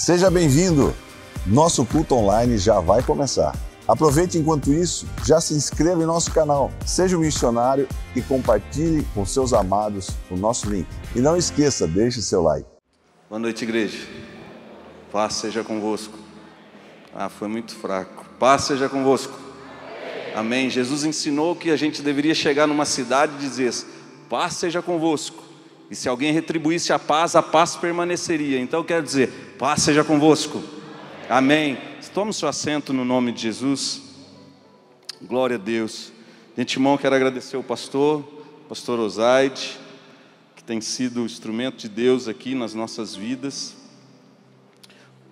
Seja bem-vindo! Nosso culto online já vai começar. Aproveite enquanto isso, já se inscreva em nosso canal, seja um missionário e compartilhe com seus amados o nosso link. E não esqueça, deixe seu like. Boa noite, igreja. Paz seja convosco. Foi muito fraco. Paz seja convosco. Amém. Jesus ensinou que a gente deveria chegar numa cidade e dizer: paz seja convosco. E se alguém retribuísse a paz permaneceria. Então quero dizer, paz seja convosco. Amém. Tome seu assento no nome de Jesus. Glória a Deus. De antemão quero agradecer ao pastor Osaide, que tem sido instrumento de Deus aqui nas nossas vidas,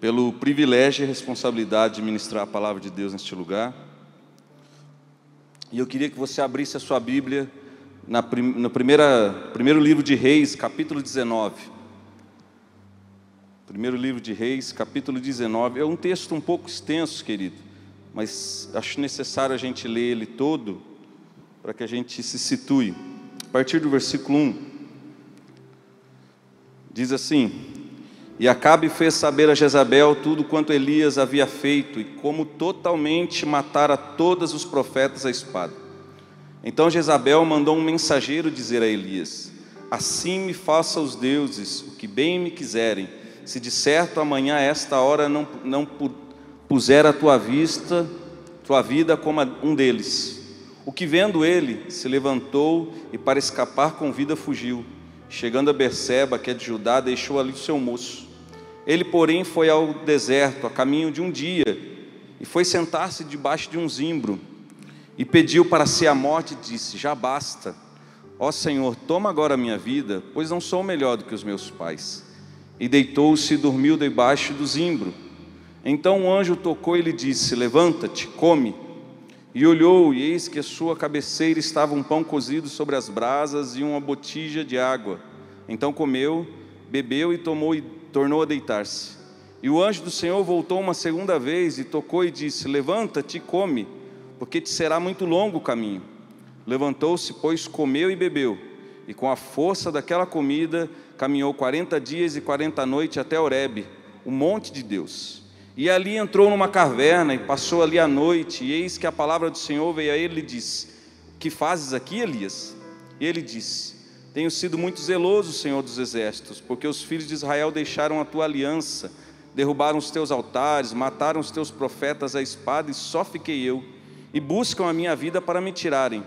pelo privilégio e responsabilidade de ministrar a palavra de Deus neste lugar. E eu queria que você abrisse a sua Bíblia no primeiro livro de Reis, capítulo 19. Primeiro livro de Reis, capítulo 19. É um texto um pouco extenso, querido, mas acho necessário a gente ler ele todo, para que a gente se situe. A partir do versículo 1, diz assim: E Acabe fez saber a Jezabel tudo quanto Elias havia feito, e como totalmente matara todos os profetas à espada. Então Jezabel mandou um mensageiro dizer a Elias: Assim me faça os deuses o que bem me quiserem, se de certo amanhã a esta hora não puser a tua vida como um deles. O que vendo ele, se levantou e para escapar com vida fugiu. Chegando a Berseba, que é de Judá, deixou ali o seu moço. Ele, porém, foi ao deserto, a caminho de um dia, e foi sentar-se debaixo de um zimbro, e pediu para si a morte, e disse: Já basta, ó Senhor, toma agora a minha vida, pois não sou melhor do que os meus pais. E deitou-se e dormiu debaixo do zimbro. Então um anjo tocou e lhe disse: Levanta-te, come. E olhou, e eis que à sua cabeceira estava um pão cozido sobre as brasas e uma botija de água. Então comeu, bebeu e tornou a deitar-se. E o anjo do Senhor voltou uma segunda vez e tocou e disse: Levanta-te e come, porque te será muito longo o caminho. Levantou-se, pois comeu e bebeu, e com a força daquela comida caminhou 40 dias e 40 noites até Horebe, o monte de Deus. E ali entrou numa caverna e passou ali a noite, e eis que a palavra do Senhor veio a ele e lhe disse: Que fazes aqui, Elias? E ele disse: Tenho sido muito zeloso, Senhor dos exércitos, porque os filhos de Israel deixaram a tua aliança, derrubaram os teus altares, mataram os teus profetas à espada, e só fiquei eu, e buscam a minha vida para me tirarem.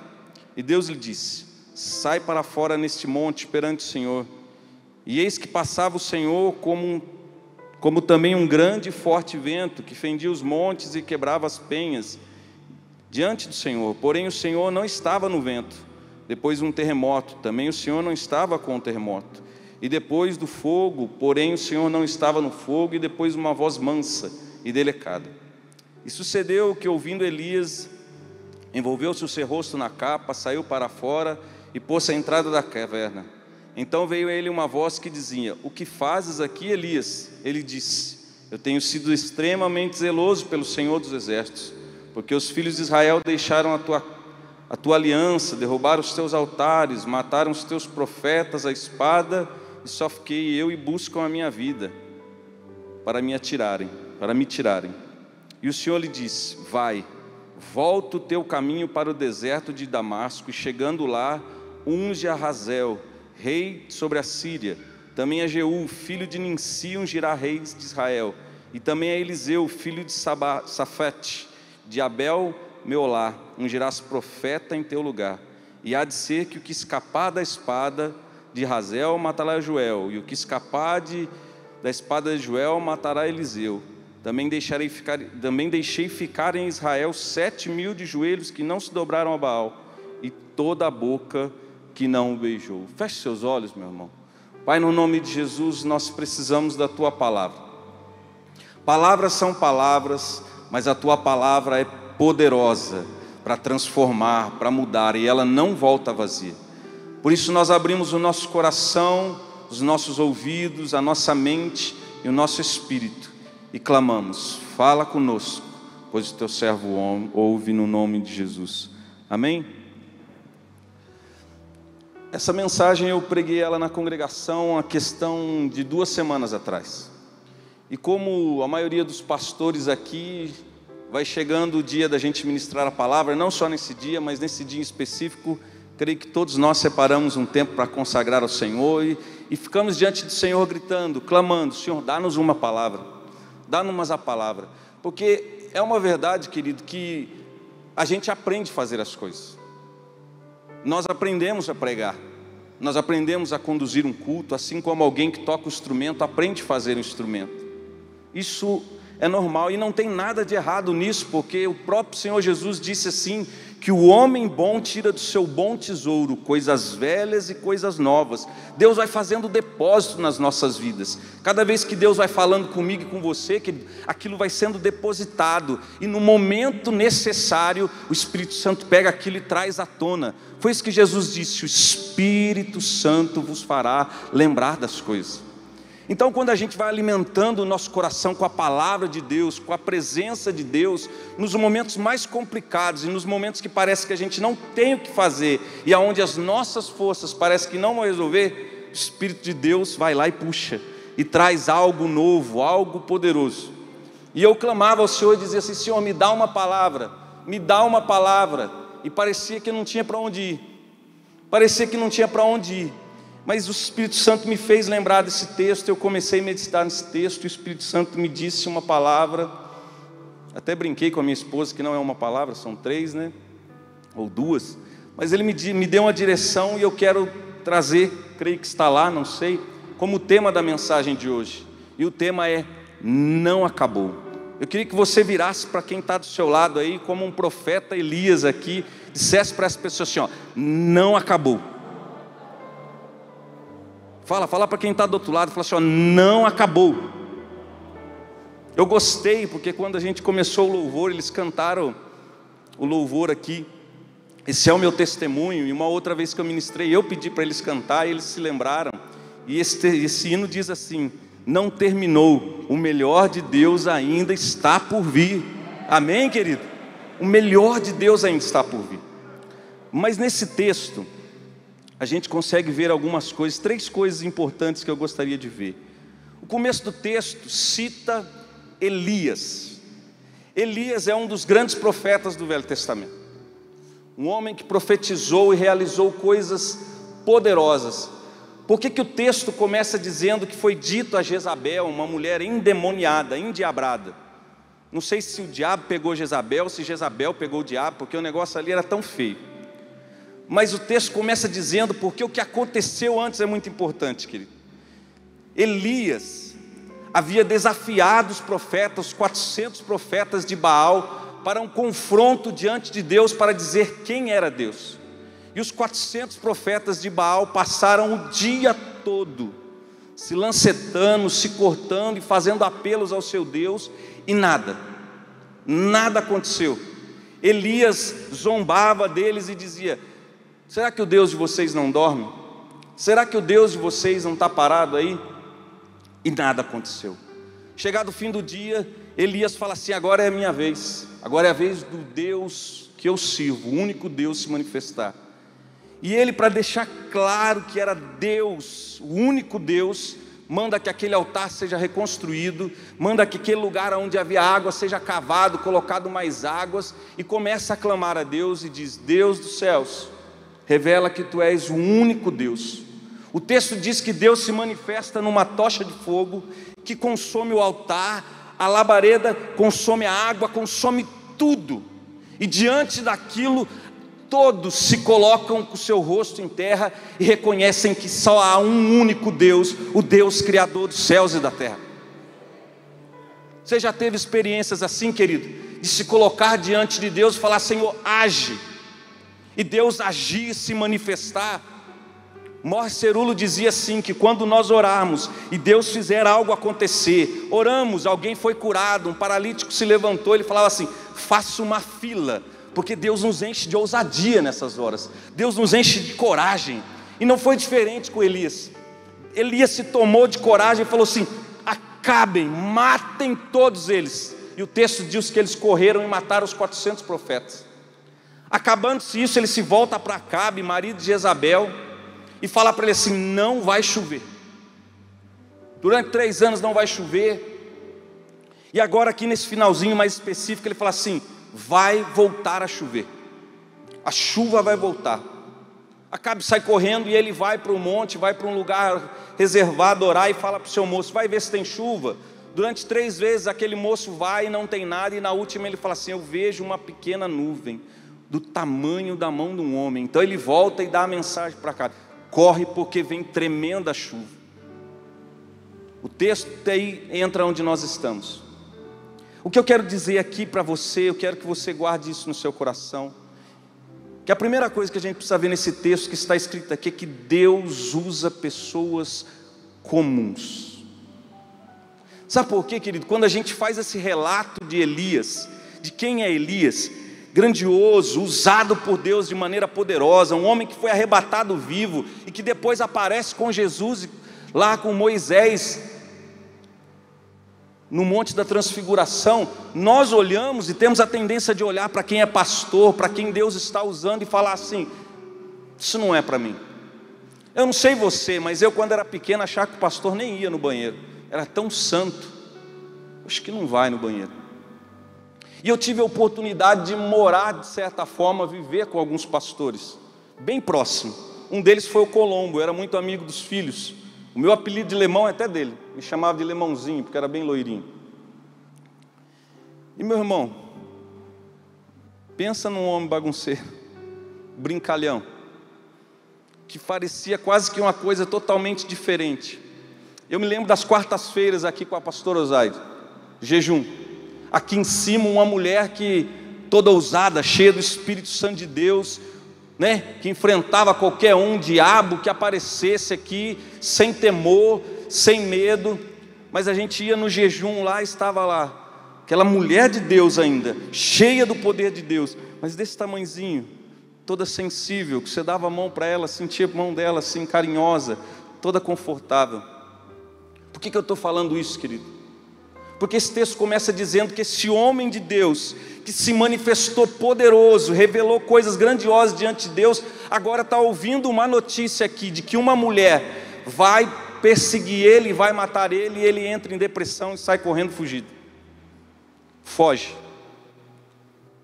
E Deus lhe disse: Sai para fora neste monte perante o Senhor. E eis que passava o Senhor como também um grande e forte vento, que fendia os montes e quebrava as penhas diante do Senhor. Porém o Senhor não estava no vento. Depois um terremoto, também o Senhor não estava com o terremoto. E depois do fogo, porém o Senhor não estava no fogo. E depois uma voz mansa e delicada. E sucedeu que, ouvindo Elias, envolveu-se o seu rosto na capa, saiu para fora e pôs-se à entrada da caverna. Então veio a ele uma voz que dizia: O que fazes aqui, Elias? Ele disse: Eu tenho sido extremamente zeloso pelo Senhor dos exércitos, porque os filhos de Israel deixaram a tua aliança, derrubaram os teus altares, mataram os teus profetas à espada, e só fiquei eu e buscam a minha vida para me tirarem. E o Senhor lhe disse: Vai, volta o teu caminho para o deserto de Damasco, e chegando lá, unge a Hazael, rei sobre a Síria. Também a Jeú, filho de Ninsi, ungirá rei de Israel. E também a Eliseu, filho de Safate, de Abel-Meolá, ungirás profeta em teu lugar. E há de ser que o que escapar da espada de Hazael matará Joel, e o que escapar da espada de Joel matará Eliseu. Também deixei ficar em Israel 7.000 de joelhos que não se dobraram a Baal, e toda a boca que não o beijou. Feche seus olhos, meu irmão. Pai, no nome de Jesus, nós precisamos da tua palavra. Palavras são palavras, mas a tua palavra é poderosa para transformar, para mudar, e ela não volta vazia. Por isso nós abrimos o nosso coração, os nossos ouvidos, a nossa mente e o nosso espírito, e clamamos: fala conosco, pois o teu servo ouve, no nome de Jesus. Amém? Essa mensagem eu preguei ela na congregação a questão de 2 semanas atrás. E como a maioria dos pastores aqui, vai chegando o dia da gente ministrar a palavra, não só nesse dia, mas nesse dia em específico, creio que todos nós separamos um tempo para consagrar ao Senhor e ficamos diante do Senhor gritando, clamando: Senhor, dá-nos uma palavra, dá-nos a palavra. Porque é uma verdade, querido, que a gente aprende a fazer as coisas. Nós aprendemos a pregar, nós aprendemos a conduzir um culto, assim como alguém que toca o instrumento aprende a fazer o instrumento. Isso é normal e não tem nada de errado nisso, porque o próprio Senhor Jesus disse assim, que o homem bom tira do seu bom tesouro coisas velhas e coisas novas. Deus vai fazendo depósito nas nossas vidas. Cada vez que Deus vai falando comigo e com você, que aquilo vai sendo depositado, e no momento necessário o Espírito Santo pega aquilo e traz à tona. Foi isso que Jesus disse: o Espírito Santo vos fará lembrar das coisas. Então, quando a gente vai alimentando o nosso coração com a palavra de Deus, com a presença de Deus, nos momentos mais complicados e nos momentos que parece que a gente não tem o que fazer, e aonde as nossas forças parecem que não vão resolver, o Espírito de Deus vai lá e puxa, e traz algo novo, algo poderoso. E eu clamava ao Senhor e dizia assim: Senhor, me dá uma palavra, me dá uma palavra. E parecia que não tinha para onde ir, parecia que não tinha para onde ir. Mas o Espírito Santo me fez lembrar desse texto, eu comecei a meditar nesse texto, e o Espírito Santo me disse uma palavra, até brinquei com a minha esposa que não é uma palavra, são 3, né? Ou 2, mas ele me deu uma direção e eu quero trazer, creio que está lá, não sei, como tema da mensagem de hoje, e o tema é: não acabou. Eu queria que você virasse para quem está do seu lado aí, como um profeta Elias aqui, dissesse para essa pessoa assim: ó, não acabou. Fala para quem está do outro lado, fala assim: ó, não acabou. Eu gostei, porque quando a gente começou o louvor, eles cantaram o louvor aqui, esse é o meu testemunho, e uma outra vez que eu ministrei, eu pedi para eles cantar, e eles se lembraram, e esse hino diz assim: não terminou, o melhor de Deus ainda está por vir. Amém, querido? O melhor de Deus ainda está por vir. Mas nesse texto a gente consegue ver algumas coisas, 3 coisas importantes que eu gostaria de ver. O começo do texto cita Elias. Elias é um dos grandes profetas do Velho Testamento, um homem que profetizou e realizou coisas poderosas. Por que o texto começa dizendo que foi dito a Jezabel, uma mulher endemoniada, endiabrada? Não sei se o diabo pegou Jezabel, ou se Jezabel pegou o diabo, porque o negócio ali era tão feio. Mas o texto começa dizendo, porque o que aconteceu antes é muito importante, querido. Elias havia desafiado os profetas, os 400 profetas de Baal, para um confronto diante de Deus, para dizer quem era Deus. E os 400 profetas de Baal passaram o dia todo se lancetando, se cortando e fazendo apelos ao seu Deus, e nada aconteceu. Elias zombava deles e dizia: será que o Deus de vocês não dorme? Será que o Deus de vocês não está parado aí? E nada aconteceu. Chegado o fim do dia, Elias fala assim: agora é a minha vez, agora é a vez do Deus que eu sirvo, o único Deus se manifestar. E ele, para deixar claro que era Deus, o único Deus, manda que aquele altar seja reconstruído, manda que aquele lugar onde havia água seja cavado, colocado mais águas, e começa a clamar a Deus e diz: Deus dos céus, revela que tu és o único Deus. O texto diz que Deus se manifesta numa tocha de fogo que consome o altar, a labareda consome a água, consome tudo, e diante daquilo todos se colocam com o seu rosto em terra e reconhecem que só há um único Deus, o Deus criador dos céus e da terra. Você já teve experiências assim, querido, de se colocar diante de Deus e falar: Senhor, age, e Deus agir e se manifestar? Morris Cerullo dizia assim, que quando nós orarmos e Deus fizer algo acontecer, oramos, alguém foi curado, um paralítico se levantou, ele falava assim: faça uma fila, porque Deus nos enche de ousadia nessas horas, Deus nos enche de coragem. E não foi diferente com Elias. Elias se tomou de coragem e falou assim: acabem, matem todos eles. E o texto diz que eles correram e mataram os 400 profetas. Acabando-se isso, ele se volta para Acabe, marido de Jezabel, e fala para ele assim: não vai chover, durante 3 anos não vai chover. E agora aqui nesse finalzinho mais específico, ele fala assim: vai voltar a chover, a chuva vai voltar. Acabe sai correndo e ele vai para o monte, vai para um lugar reservado orar e fala para o seu moço: vai ver se tem chuva. Durante 3 vezes aquele moço vai e não tem nada, e na última ele fala assim: eu vejo uma pequena nuvem do tamanho da mão de um homem. Então ele volta e dá a mensagem para cá: corre porque vem tremenda chuva. O texto aí entra onde nós estamos. O que eu quero dizer aqui para você, eu quero que você guarde isso no seu coração, que a primeira coisa que a gente precisa ver nesse texto que está escrito aqui é que Deus usa pessoas comuns. Sabe por quê, querido? Quando a gente faz esse relato de Elias, de quem é Elias, grandioso, usado por Deus de maneira poderosa, um homem que foi arrebatado vivo e que depois aparece com Jesus lá com Moisés no Monte da Transfiguração, nós olhamos e temos a tendência de olhar para quem é pastor, para quem Deus está usando e falar assim: isso não é para mim. Eu não sei você, mas eu quando era pequeno achava que o pastor nem ia no banheiro, era tão santo, acho que não vai no banheiro. E eu tive a oportunidade de morar, de certa forma, viver com alguns pastores, bem próximo. Um deles foi o Colombo, eu era muito amigo dos filhos. O meu apelido de Lemão é até dele, me chamava de Lemãozinho, porque era bem loirinho. E meu irmão, pensa num homem bagunceiro, brincalhão, que parecia quase que uma coisa totalmente diferente. Eu me lembro das quartas-feiras aqui com a pastora Osaide, jejum. Aqui em cima uma mulher que toda ousada, cheia do Espírito Santo de Deus, que enfrentava qualquer diabo que aparecesse aqui, sem temor, sem medo. Mas a gente ia no jejum lá, estava lá aquela mulher de Deus ainda, cheia do poder de Deus, mas desse tamanhozinho, toda sensível, que você dava a mão para ela, sentia a mão dela assim, carinhosa, toda confortável. Por que eu estou falando isso, querido? Porque esse texto começa dizendo que esse homem de Deus, que se manifestou poderoso, revelou coisas grandiosas diante de Deus, agora está ouvindo uma notícia aqui, de que uma mulher vai perseguir ele, vai matar ele, e ele entra em depressão e sai correndo fugido. Foge.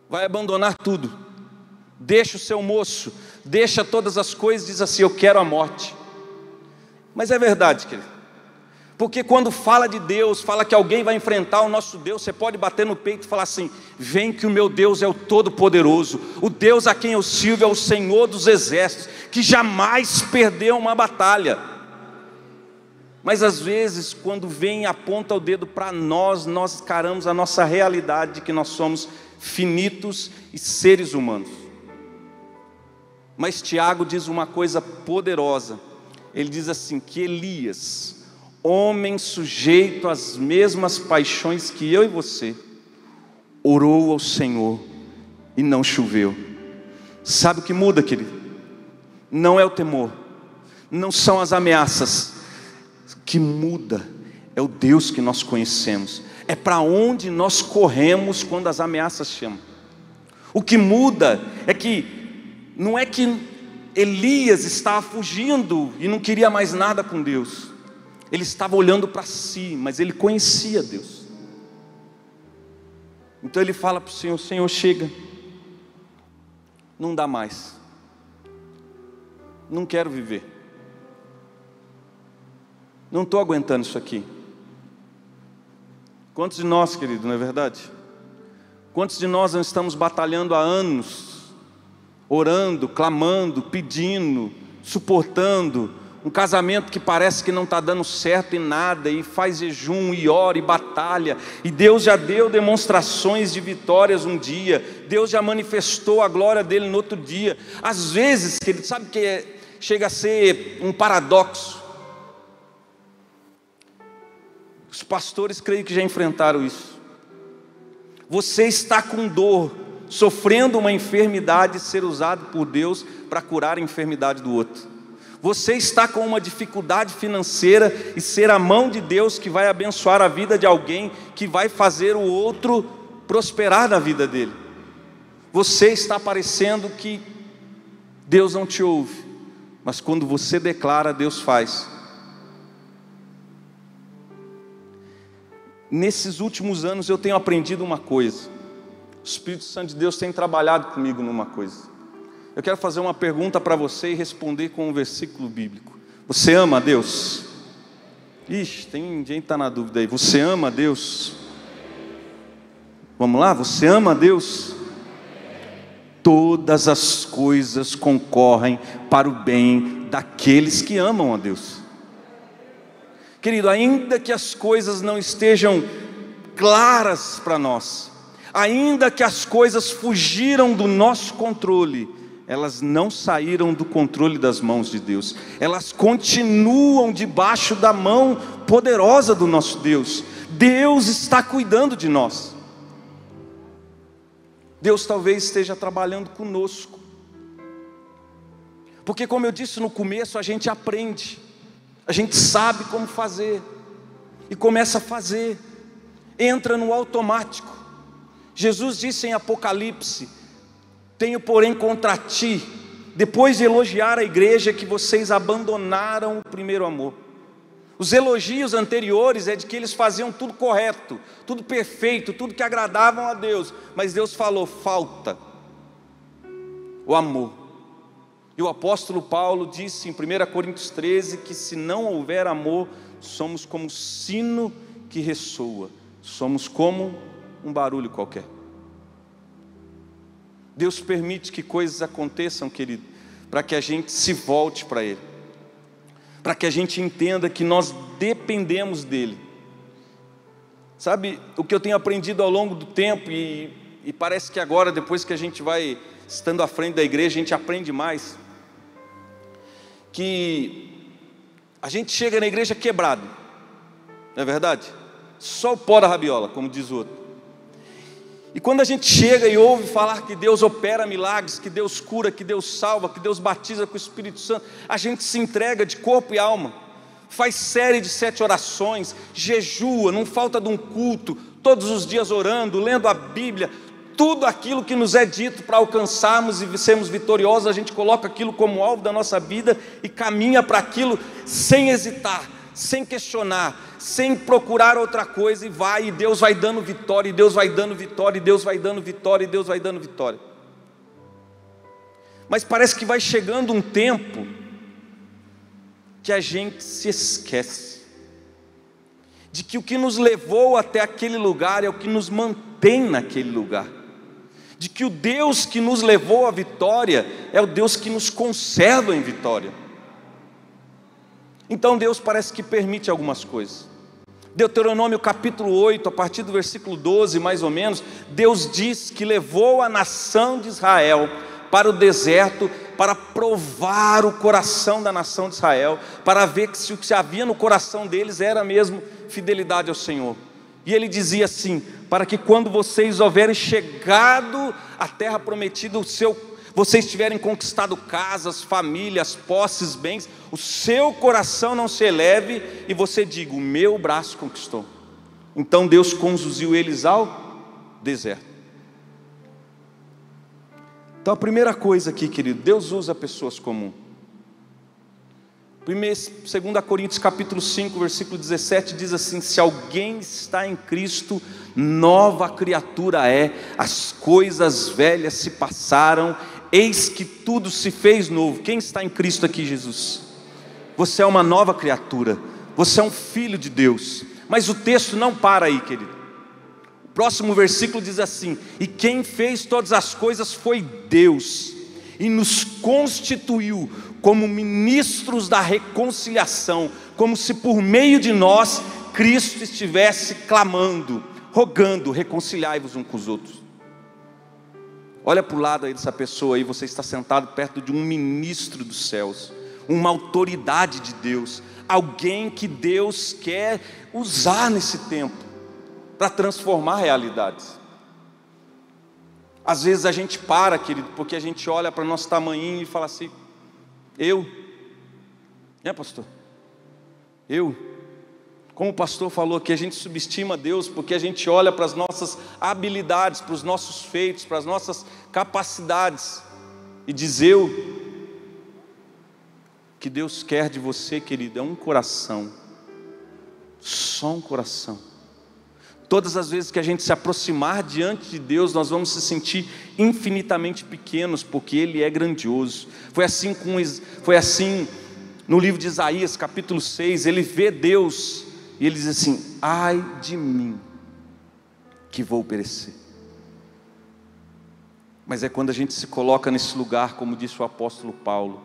Vai abandonar tudo. Deixa o seu moço, deixa todas as coisas, diz assim: eu quero a morte. Mas é verdade, querido. Porque quando fala de Deus, fala que alguém vai enfrentar o nosso Deus, você pode bater no peito e falar assim: vem que o meu Deus é o Todo-Poderoso, o Deus a quem eu sirvo é o Senhor dos Exércitos, que jamais perdeu uma batalha. Mas às vezes, quando vem e aponta o dedo para nós, nós encaramos a nossa realidade de que nós somos finitos e seres humanos. Mas Tiago diz uma coisa poderosa, ele diz assim, que Elias, homem sujeito às mesmas paixões que eu e você, orou ao Senhor e não choveu. Sabe o que muda, querido? Não é o temor, não são as ameaças. O que muda é o Deus que nós conhecemos, é para onde nós corremos quando as ameaças chamam. O que muda é que não é que Elias estava fugindo e não queria mais nada com Deus. Ele estava olhando para si, mas ele conhecia Deus. Então ele fala para o Senhor: Senhor, chega, não dá mais, não quero viver, não estou aguentando isso aqui. Quantos de nós, querido, não é verdade? Quantos de nós não estamos batalhando há anos, orando, clamando, pedindo, suportando um casamento que parece que não está dando certo em nada, e faz jejum, e ora, e batalha, e Deus já deu demonstrações de vitórias um dia, Deus já manifestou a glória dele no outro dia. Às vezes, querido, sabe que chega a ser um paradoxo? Os pastores creio que já enfrentaram isso. Você está com dor, sofrendo uma enfermidade, ser usado por Deus para curar a enfermidade do outro. Você está com uma dificuldade financeira e ser a mão de Deus que vai abençoar a vida de alguém, que vai fazer o outro prosperar na vida dele. Você está parecendo que Deus não te ouve, mas quando você declara, Deus faz. nesses últimos anos eu tenho aprendido uma coisa. O Espírito Santo de Deus tem trabalhado comigo numa coisa. Eu quero fazer uma pergunta para você e responder com um versículo bíblico. Você ama a Deus? Ixi, tem gente que está na dúvida aí. Você ama a Deus? Vamos lá? Você ama a Deus? Todas as coisas concorrem para o bem daqueles que amam a Deus. Querido, ainda que as coisas não estejam claras para nós, ainda que as coisas fugiram do nosso controle, elas não saíram do controle das mãos de Deus, elas continuam debaixo da mão poderosa do nosso Deus. Deus está cuidando de nós. Deus talvez esteja trabalhando conosco, porque como eu disse no começo, a gente aprende, a gente sabe como fazer, e começa a fazer, entra no automático. Jesus disse em Apocalipse: tenho porém contra ti, depois de elogiar a igreja, que vocês abandonaram o primeiro amor. Os elogios anteriores é de que eles faziam tudo correto, tudo perfeito, tudo que agradavam a Deus, mas Deus falou: falta o amor. E o apóstolo Paulo disse em 1 Coríntios 13 que se não houver amor, somos como um sino que ressoa, somos como um barulho qualquer. Deus permite que coisas aconteçam, querido, para que a gente se volte para Ele, para que a gente entenda que nós dependemos dEle. Sabe, o que eu tenho aprendido ao longo do tempo, e parece que agora, depois que a gente vai estando à frente da igreja, a gente aprende mais, que a gente chega na igreja quebrado, não é verdade? Só o pó da rabiola, como diz o outro. E quando a gente chega e ouve falar que Deus opera milagres, que Deus cura, que Deus salva, que Deus batiza com o Espírito Santo, a gente se entrega de corpo e alma, faz série de 7 orações, jejua, não falta de um culto, todos os dias orando, lendo a Bíblia, tudo aquilo que nos é dito para alcançarmos e sermos vitoriosos, a gente coloca aquilo como alvo da nossa vida e caminha para aquilo sem hesitar, sem questionar, sem procurar outra coisa, e vai, e Deus vai dando vitória, e Deus vai dando vitória, e Deus vai dando vitória, e Deus vai dando vitória. Mas parece que vai chegando um tempo que a gente se esquece de que o que nos levou até aquele lugar é o que nos mantém naquele lugar, de que o Deus que nos levou à vitória é o Deus que nos conserva em vitória. Então Deus parece que permite algumas coisas. Deuteronômio capítulo 8, a partir do versículo 12 mais ou menos, Deus diz que levou a nação de Israel para o deserto, para provar o coração da nação de Israel, para ver que se o que havia no coração deles era mesmo fidelidade ao Senhor. E ele dizia assim: para que quando vocês houverem chegado à terra prometida, vocês tiverem conquistado casas, famílias, posses, bens, o seu coração não se eleve e você diga: o meu braço conquistou. Então Deus conduziu eles ao deserto. Então a primeira coisa aqui, querido, Deus usa pessoas comuns. 2 Coríntios capítulo 5, versículo 17 diz assim: se alguém está em Cristo, nova criatura é, as coisas velhas se passaram, eis que tudo se fez novo. Quem está em Cristo aqui? Jesus. Você é uma nova criatura, você é um filho de Deus. Mas o texto não para aí, querido. O próximo versículo diz assim: e quem fez todas as coisas foi Deus, e nos constituiu como ministros da reconciliação, como se por meio de nós Cristo estivesse clamando, rogando: reconciliai-vos uns com os outros. Olha para o lado aí dessa pessoa aí, você está sentado perto de um ministro dos céus, uma autoridade de Deus, alguém que Deus quer usar nesse tempo para transformar realidades. Às vezes a gente para, querido, porque a gente olha para o nosso tamanhinho e fala assim: pastor? Como o pastor falou aqui, a gente subestima Deus porque a gente olha para as nossas habilidades, para os nossos feitos, para as nossas capacidades, e diz que Deus quer de você, querido, é um coração, só um coração, Todas as vezes que a gente se aproximar diante de Deus, nós vamos se sentir infinitamente pequenos, porque Ele é grandioso. Foi assim no livro de Isaías, capítulo 6, ele vê Deus, e ele diz assim: ai de mim, que vou perecer. Mas é quando a gente se coloca nesse lugar, como disse o apóstolo Paulo,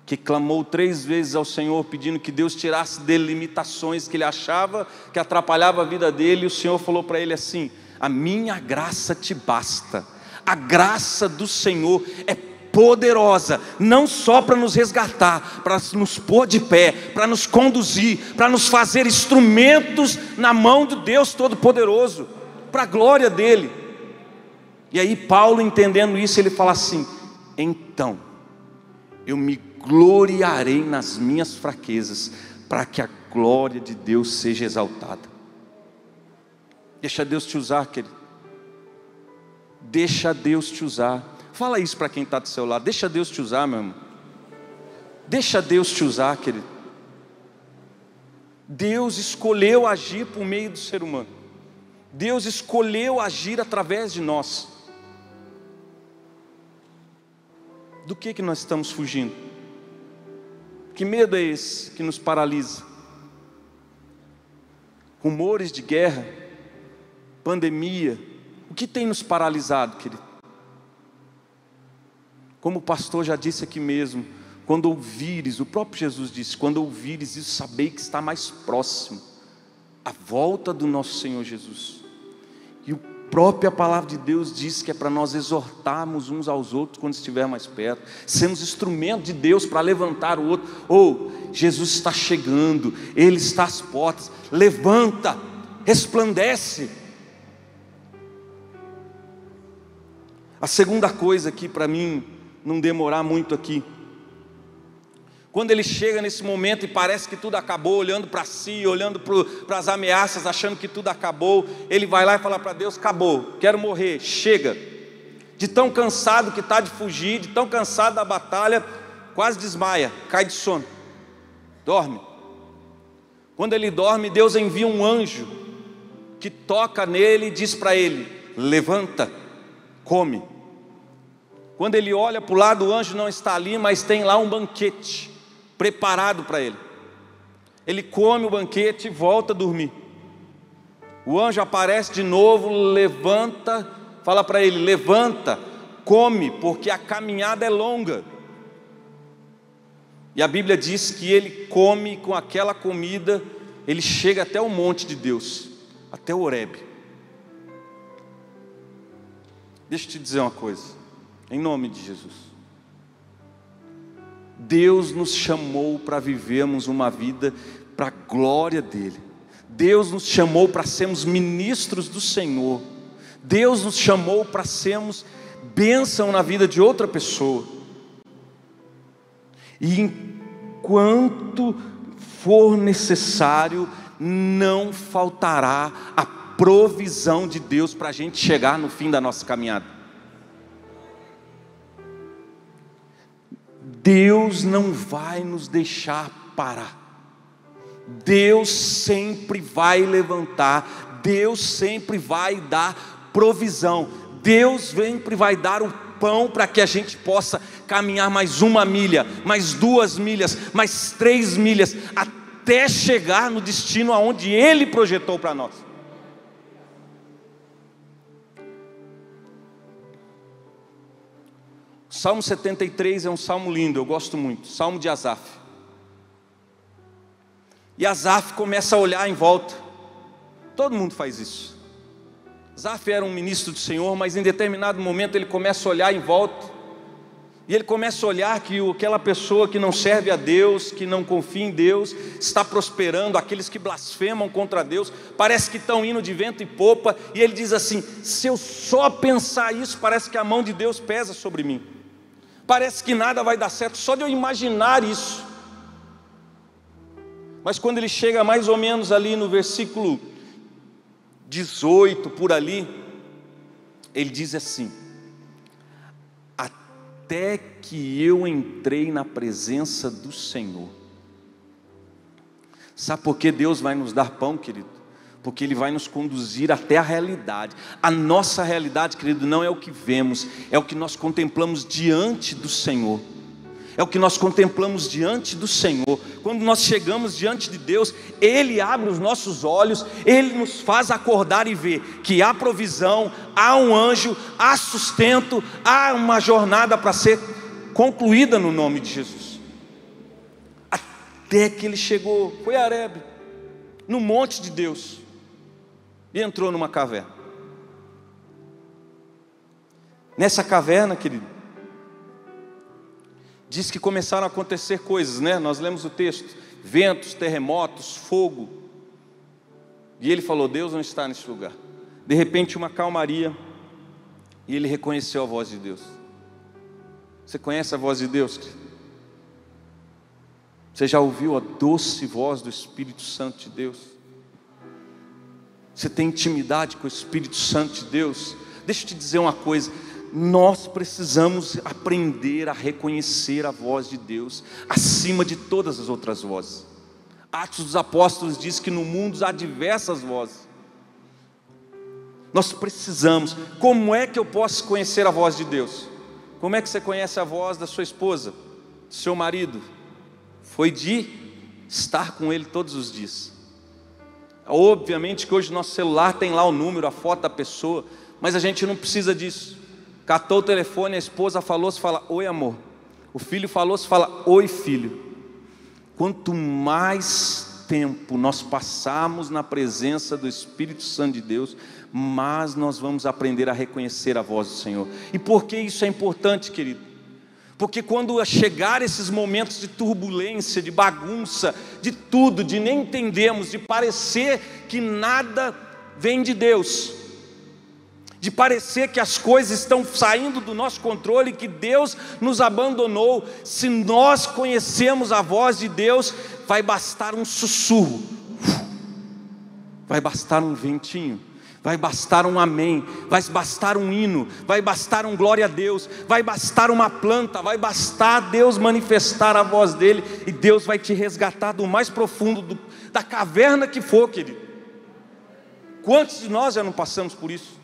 que clamou 3 vezes ao Senhor, pedindo que Deus tirasse dele limitações que ele achava que atrapalhava a vida dele, e o Senhor falou para ele assim: a minha graça te basta. A graça do Senhor é poderosa, não só para nos resgatar, para nos pôr de pé, para nos conduzir, para nos fazer instrumentos na mão de Deus Todo-Poderoso, para a glória dele. E aí Paulo, entendendo isso, ele fala assim: então eu me gloriarei nas minhas fraquezas, para que a glória de Deus seja exaltada. Deixa Deus te usar, querido. Deixa Deus te usar. Fala isso para quem está do seu lado: deixa Deus te usar, meu irmão. Deixa Deus te usar, querido. Deus escolheu agir por meio do ser humano. Deus escolheu agir através de nós. Do que nós estamos fugindo? Que medo é esse que nos paralisa? Rumores de guerra, pandemia, o que tem nos paralisado, querido? Como o pastor já disse aqui mesmo, quando ouvires, o próprio Jesus disse: quando ouvires isso, sabei que está mais próximo a volta do nosso Senhor Jesus. E a própria palavra de Deus diz que é para nós exortarmos uns aos outros quando estiver mais perto, sermos instrumento de Deus para levantar o outro. Jesus está chegando, Ele está às portas, levanta, resplandece. A segunda coisa aqui, para mim não demorar muito aqui, quando ele chega nesse momento e parece que tudo acabou, olhando para si, olhando para as ameaças, achando que tudo acabou, ele vai lá e fala para Deus: acabou, quero morrer, chega. De tão cansado que está de fugir, de tão cansado da batalha, quase desmaia, cai de sono, dorme. Quando ele dorme, Deus envia um anjo que toca nele e diz para ele: levanta, come. Quando ele olha para o lado, o anjo não está ali, mas tem lá um banquete preparado para ele. Ele come o banquete e volta a dormir. O anjo aparece de novo, levanta, fala para ele: levanta, come, porque a caminhada é longa. E a Bíblia diz que ele come, com aquela comida ele chega até o monte de Deus, até o Horebe. Deixa eu te dizer uma coisa, em nome de Jesus. Deus nos chamou para vivermos uma vida para a glória dEle. Deus nos chamou para sermos ministros do Senhor. Deus nos chamou para sermos bênção na vida de outra pessoa. E enquanto for necessário, não faltará a provisão de Deus para a gente chegar no fim da nossa caminhada. Deus não vai nos deixar parar. Deus sempre vai levantar. Deus sempre vai dar provisão. Deus sempre vai dar o pão para que a gente possa caminhar mais 1 milha, mais 2 milhas, mais 3 milhas, até chegar no destino aonde Ele projetou para nós. Salmo 73 é um salmo lindo, eu gosto muito. Salmo de Asaf. E Asaf começa a olhar em volta. Todo mundo faz isso. Asaf era um ministro do Senhor, mas em determinado momento ele começa a olhar em volta. E ele começa a olhar que aquela pessoa que não serve a Deus, que não confia em Deus, está prosperando. Aqueles que blasfemam contra Deus, parece que estão indo de vento e popa. E ele diz assim: se eu só pensar isso, parece que a mão de Deus pesa sobre mim. Parece que nada vai dar certo, só de eu imaginar isso. Mas quando ele chega mais ou menos ali no versículo 18, por ali, ele diz assim: até que eu entrei na presença do Senhor. Sabe por que Deus vai nos dar pão, querido? porque Ele vai nos conduzir até a realidade. A nossa realidade, querido, não é o que vemos, é o que nós contemplamos diante do Senhor. É o que nós contemplamos diante do Senhor. Quando nós chegamos diante de Deus, Ele abre os nossos olhos, Ele nos faz acordar e ver que há provisão, há um anjo, há sustento, há uma jornada para ser concluída no nome de Jesus. Até que ele chegou, foi a Horebe, no monte de Deus, e entrou numa caverna. Nessa caverna, querido, diz que começaram a acontecer coisas, né? Nós lemos o texto: ventos, terremotos, fogo. E ele falou: Deus não está nesse lugar. De repente uma calmaria, e ele reconheceu a voz de Deus. Você conhece a voz de Deus, querido? Você já ouviu a doce voz do Espírito Santo de Deus? Você tem intimidade com o Espírito Santo de Deus? Deixa eu te dizer uma coisa: nós precisamos aprender a reconhecer a voz de Deus acima de todas as outras vozes. Atos dos Apóstolos diz que no mundo há diversas vozes. Nós precisamos. Como é que eu posso conhecer a voz de Deus? Como é que você conhece a voz da sua esposa, do seu marido? Foi de estar com ele todos os dias. Obviamente que hoje nosso celular tem lá o número, a foto da pessoa, mas a gente não precisa disso. Catou o telefone, a esposa falou, se fala: oi amor. O filho falou, se fala: oi filho. Quanto mais tempo nós passarmos na presença do Espírito Santo de Deus, mais nós vamos aprender a reconhecer a voz do Senhor. E por que isso é importante, querido? Porque quando chegar esses momentos de turbulência, de bagunça, de tudo, de nem entendemos, de parecer que nada vem de Deus, de parecer que as coisas estão saindo do nosso controle, que Deus nos abandonou, se nós conhecemos a voz de Deus, vai bastar um sussurro, vai bastar um ventinho, vai bastar um amém, vai bastar um hino, vai bastar um glória a Deus, vai bastar uma planta, vai bastar Deus manifestar a voz dele, e Deus vai te resgatar do mais profundo da caverna que for, querido. Quantos de nós já não passamos por isso?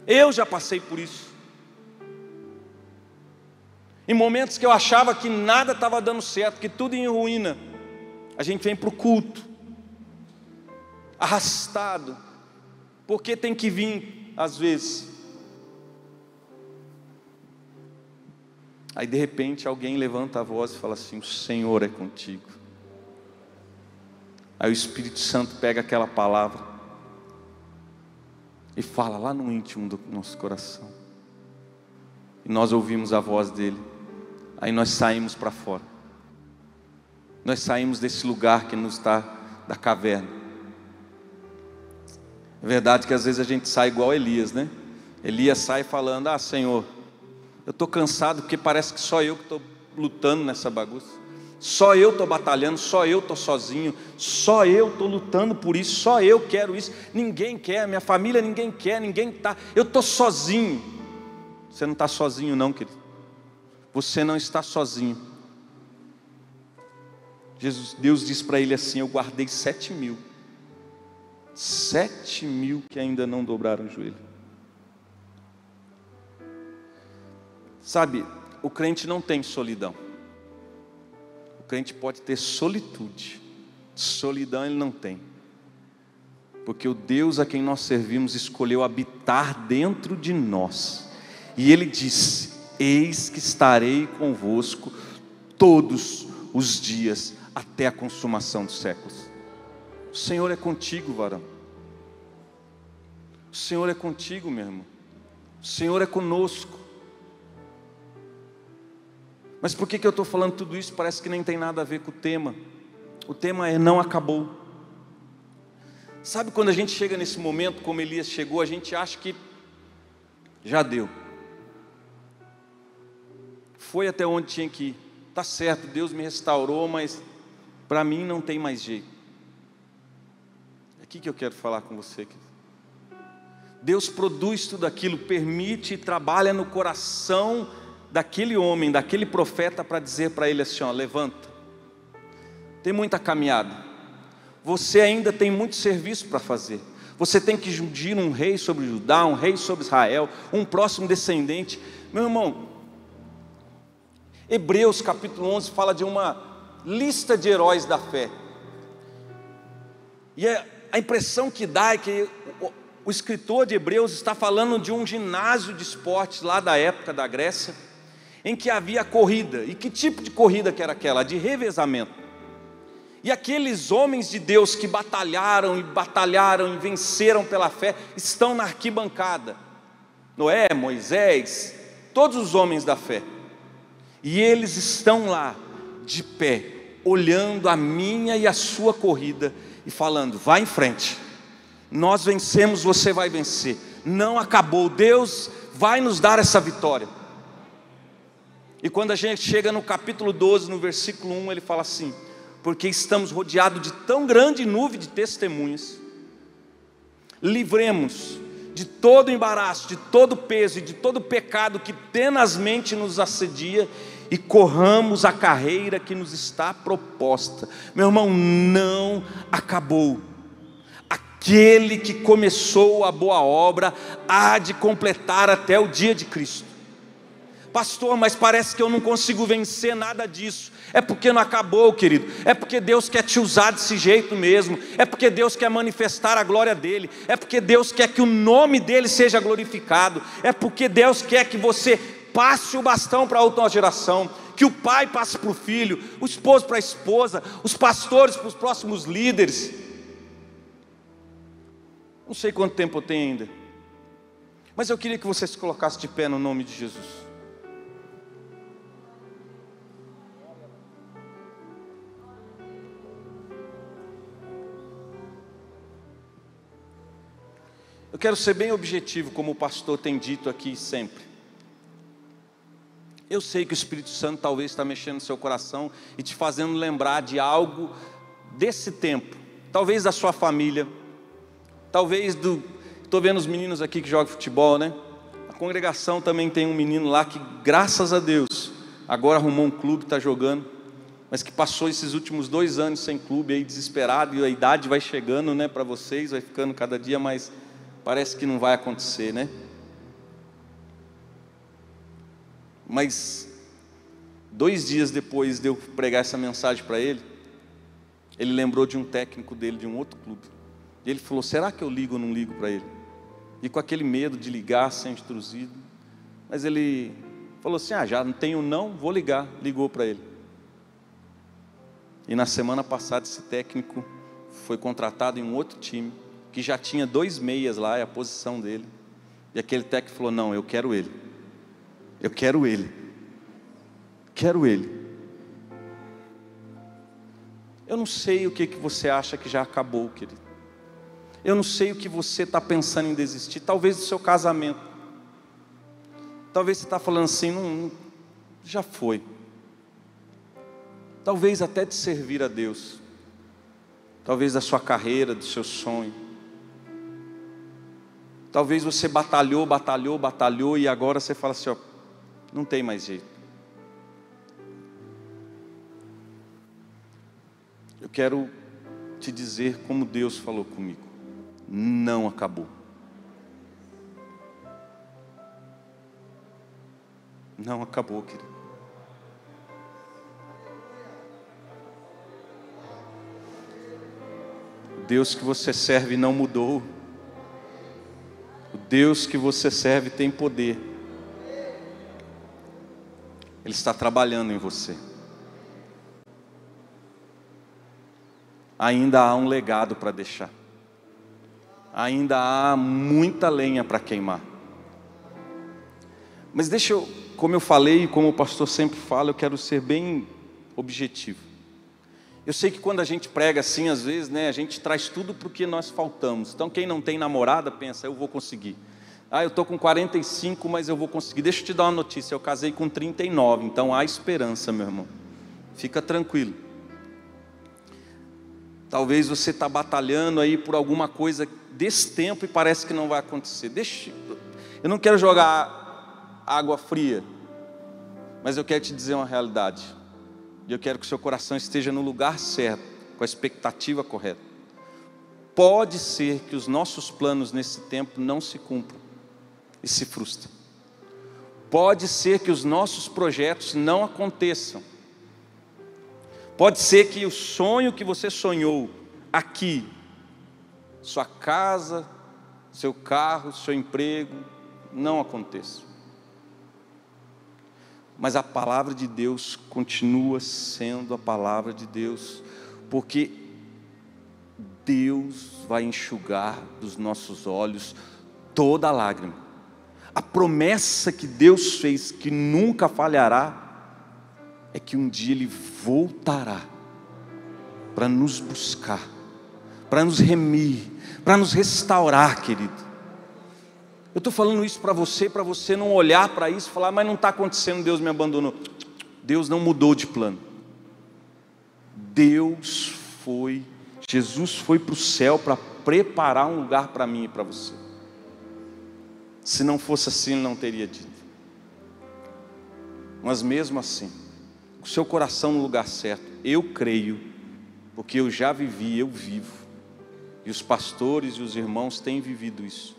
Eu já passei por isso. Em momentos que eu achava que nada estava dando certo, que tudo ia em ruína, a gente vem para o culto, arrastado, porque tem que vir às vezes. Aí de repente alguém levanta a voz e fala assim: o Senhor é contigo. Aí o Espírito Santo pega aquela palavra e fala lá no íntimo do nosso coração, e nós ouvimos a voz dele. Aí nós saímos para fora, nós saímos desse lugar que nos está da caverna. É verdade que às vezes a gente sai igual Elias, né? Elias sai falando: ah Senhor, eu estou cansado, porque parece que só eu que estou lutando nessa bagunça, só eu estou batalhando, só eu estou sozinho, só eu estou lutando por isso, só eu quero isso, ninguém quer, minha família ninguém quer, ninguém está, eu estou sozinho. Você não está sozinho não, querido. Você não está sozinho. Deus diz para ele assim: eu guardei 7.000 que ainda não dobraram o joelho. Sabe, o crente não tem solidão. O crente pode ter solitude. Solidão ele não tem, porque o Deus a quem nós servimos escolheu habitar dentro de nós. E Ele disse: eis que estarei convosco todos os dias até a consumação dos séculos. O Senhor é contigo, varão. O Senhor é contigo, meu irmão. O Senhor é conosco. Mas por que eu estou falando tudo isso? Parece que nem tem nada a ver com o tema. O tema é: não acabou. Sabe quando a gente chega nesse momento, como Elias chegou, a gente acha que já deu. Foi até onde tinha que ir. Tá certo, Deus me restaurou, mas para mim não tem mais jeito. É aqui que eu quero falar com você, querido. Deus produz tudo aquilo, permite e trabalha no coração daquele homem, daquele profeta, para dizer para ele assim: ó, levanta. Tem muita caminhada. você ainda tem muito serviço para fazer. Você tem que ungir um rei sobre Judá, um rei sobre Israel, um próximo descendente. Meu irmão, Hebreus capítulo 11 fala de uma lista de heróis da fé. E a impressão que dá é que o escritor de Hebreus está falando de um ginásio de esportes lá da época da Grécia, em que havia corrida. E que tipo de corrida que era aquela? De revezamento. E aqueles homens de Deus que batalharam e venceram pela fé, estão na arquibancada. Noé, Moisés, todos os homens da fé. E eles estão lá, de pé, olhando a minha e a sua corrida e falando: vai em frente, nós vencemos, você vai vencer, não acabou, Deus vai nos dar essa vitória. E quando a gente chega no capítulo 12, no versículo 1, ele fala assim: porque estamos rodeados de tão grande nuvem de testemunhas, livremos de todo embaraço, de todo peso e de todo pecado que tenazmente nos assedia, e corramos a carreira que nos está proposta. Meu irmão, não acabou. Aquele que começou a boa obra há de completar até o dia de Cristo. Pastor, mas parece que eu não consigo vencer nada disso. É porque não acabou, querido. É porque Deus quer te usar desse jeito mesmo. É porque Deus quer manifestar a glória dele. É porque Deus quer que o nome dele seja glorificado. É porque Deus quer que você passe o bastão para a outra geração, que o pai passe para o filho, o esposo para a esposa, os pastores para os próximos líderes. Não sei quanto tempo eu tenho ainda, mas eu queria que você se colocasse de pé no nome de Jesus. Eu quero ser bem objetivo, como o pastor tem dito aqui sempre. Eu sei que o Espírito Santo talvez está mexendo no seu coração e te fazendo lembrar de algo desse tempo, talvez da sua família, talvez estou vendo os meninos aqui que jogam futebol, né? A congregação também tem um menino lá que, graças a Deus, agora arrumou um clube, está jogando, mas que passou esses últimos 2 anos sem clube, aí desesperado, e a idade vai chegando, né, para vocês, vai ficando cada dia mais, parece que não vai acontecer, né? Mas 2 dias depois de eu pregar essa mensagem para ele, ele lembrou de um técnico dele, de um outro clube. E ele falou: será que eu ligo ou não ligo para ele? E com aquele medo de ligar, ser introduzido. Mas ele falou assim: já não tenho não, vou ligar. Ligou para ele. E na semana passada esse técnico foi contratado em um outro time, que já tinha 2 meias lá, é a posição dele. E aquele técnico falou: não, eu quero ele. Eu quero ele. Quero ele. Eu não sei o que você acha que já acabou, querido. Eu não sei o que você está pensando em desistir. Talvez do seu casamento. Talvez você está falando assim: não, já foi. Talvez até de servir a Deus. Talvez da sua carreira, do seu sonho. Talvez você batalhou e agora você fala assim: não tem mais jeito. Eu quero te dizer como Deus falou comigo: não acabou. Não acabou, querido. O Deus que você serve não mudou. O Deus que você serve tem poder. Ele está trabalhando em você. Ainda há um legado para deixar. Ainda há muita lenha para queimar. Mas deixa eu, como eu falei, como o pastor sempre fala, eu quero ser bem objetivo. Eu sei que quando a gente prega assim, às vezes, né, a gente traz tudo para o que nós faltamos. Então quem não tem namorada pensa: eu vou conseguir. Eu estou com 45, mas eu vou conseguir. Deixa eu te dar uma notícia: eu casei com 39, então há esperança, meu irmão. Fica tranquilo. Talvez você está batalhando aí por alguma coisa desse tempo e parece que não vai acontecer. Eu não quero jogar água fria, mas eu quero te dizer uma realidade. E eu quero que o seu coração esteja no lugar certo, com a expectativa correta. pode ser que os nossos planos nesse tempo não se cumpram e se frustrem. Pode ser que os nossos projetos não aconteçam. Pode ser que o sonho que você sonhou aqui, sua casa, seu carro, seu emprego, não aconteça. Mas a palavra de Deus continua sendo a palavra de Deus, porque Deus vai enxugar dos nossos olhos toda a lágrima. A promessa que Deus fez, que nunca falhará, é que um dia Ele voltará para nos buscar, para nos remir, para nos restaurar, querido. Eu estou falando isso para você não olhar para isso e falar, mas não está acontecendo, Deus me abandonou. Deus não mudou de plano. Jesus foi para o céu para preparar um lugar para mim e para você. Se não fosse assim, Ele não teria dito. Mas mesmo assim, o seu coração no lugar certo, eu creio, porque eu já vivi, eu vivo, e os pastores e os irmãos têm vivido isso,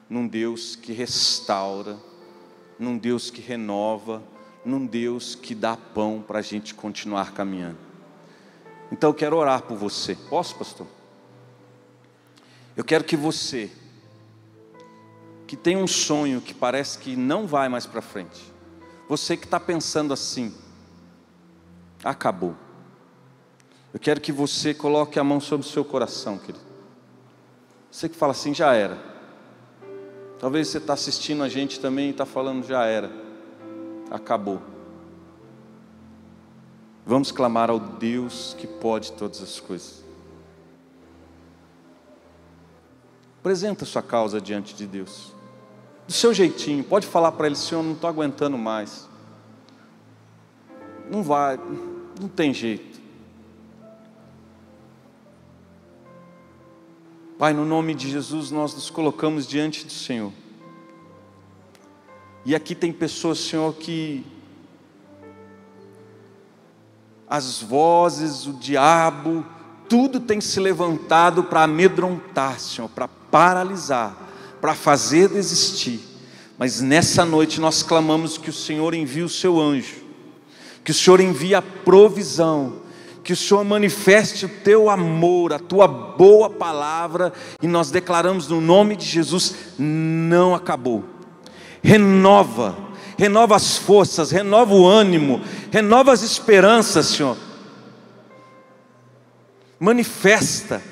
num Deus que restaura, num Deus que renova, num Deus que dá pão para a gente continuar caminhando. Então eu quero orar por você. Posso, pastor? Eu quero que você, que tem um sonho que parece que não vai mais para frente, você que está pensando assim, acabou. Eu quero que você coloque a mão sobre o seu coração, querido. Você que fala assim, já era. Talvez você está assistindo a gente também e está falando, já era, acabou. Vamos clamar ao Deus que pode todas as coisas. Apresenta a sua causa diante de Deus, do seu jeitinho. Pode falar para Ele, Senhor, não estou aguentando mais, não vai, não tem jeito. Pai, no nome de Jesus, nós nos colocamos diante do Senhor. E aqui tem pessoas, Senhor, que as vozes, o diabo, tudo tem se levantado para amedrontar, Senhor, para paralisar, para fazer desistir. Mas nessa noite nós clamamos que o Senhor envie o seu anjo, que o Senhor envie a provisão, que o Senhor manifeste o teu amor, a tua boa palavra, e nós declaramos no nome de Jesus, não acabou. Renova as forças, renova o ânimo, renova as esperanças, Senhor. Manifesta,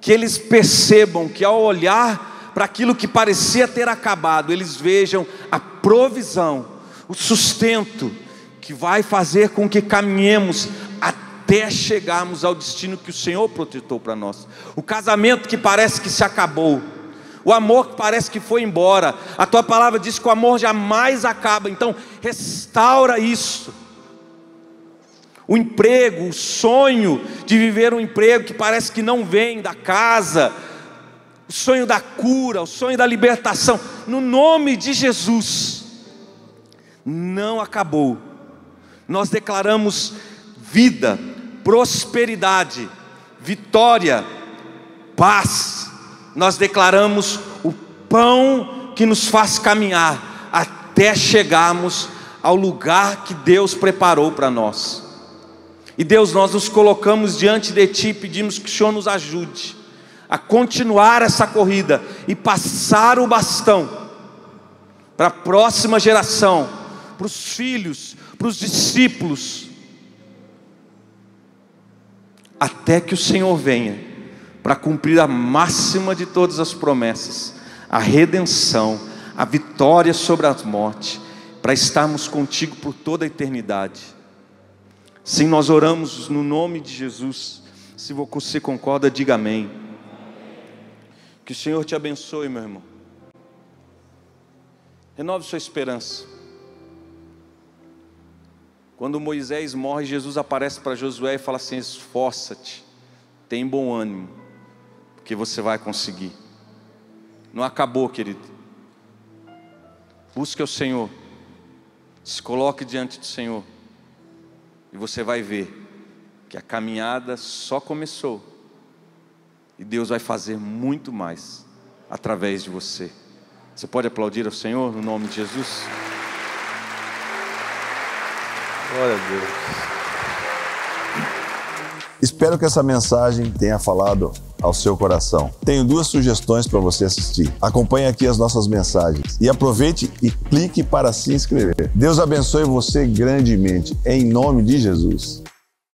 que eles percebam que ao olhar para aquilo que parecia ter acabado, eles vejam a provisão, o sustento, que vai fazer com que caminhemos até chegarmos ao destino que o Senhor projetou para nós. O casamento que parece que se acabou, o amor que parece que foi embora, a tua palavra diz que o amor jamais acaba, então restaura isso. O emprego, o sonho de viver um emprego que parece que não vem da casa, o sonho da cura, o sonho da libertação, no nome de Jesus, não acabou. Nós declaramos vida, prosperidade, vitória, paz. Nós declaramos o pão que nos faz caminhar até chegarmos ao lugar que Deus preparou para nós. E Deus, nós nos colocamos diante de Ti e pedimos que o Senhor nos ajude a continuar essa corrida e passar o bastão para a próxima geração, para os filhos, para os discípulos, até que o Senhor venha para cumprir a máxima de todas as promessas, a redenção, a vitória sobre a morte, para estarmos contigo por toda a eternidade. Sim, nós oramos no nome de Jesus. Se você concorda, diga amém. Que o Senhor te abençoe, meu irmão. Renove sua esperança. Quando Moisés morre, Jesus aparece para Josué e fala assim: esforça-te, tem bom ânimo, porque você vai conseguir. Não acabou, querido. Busque o Senhor, se coloque diante do Senhor, e você vai ver que a caminhada só começou, E Deus vai fazer muito mais através de você. Você pode aplaudir ao Senhor no nome de Jesus? Glória a Deus. Espero que essa mensagem tenha falado ao seu coração. Tenho 2 sugestões para você assistir. Acompanhe aqui as nossas mensagens e aproveite e clique para se inscrever. Deus abençoe você grandemente, em nome de Jesus.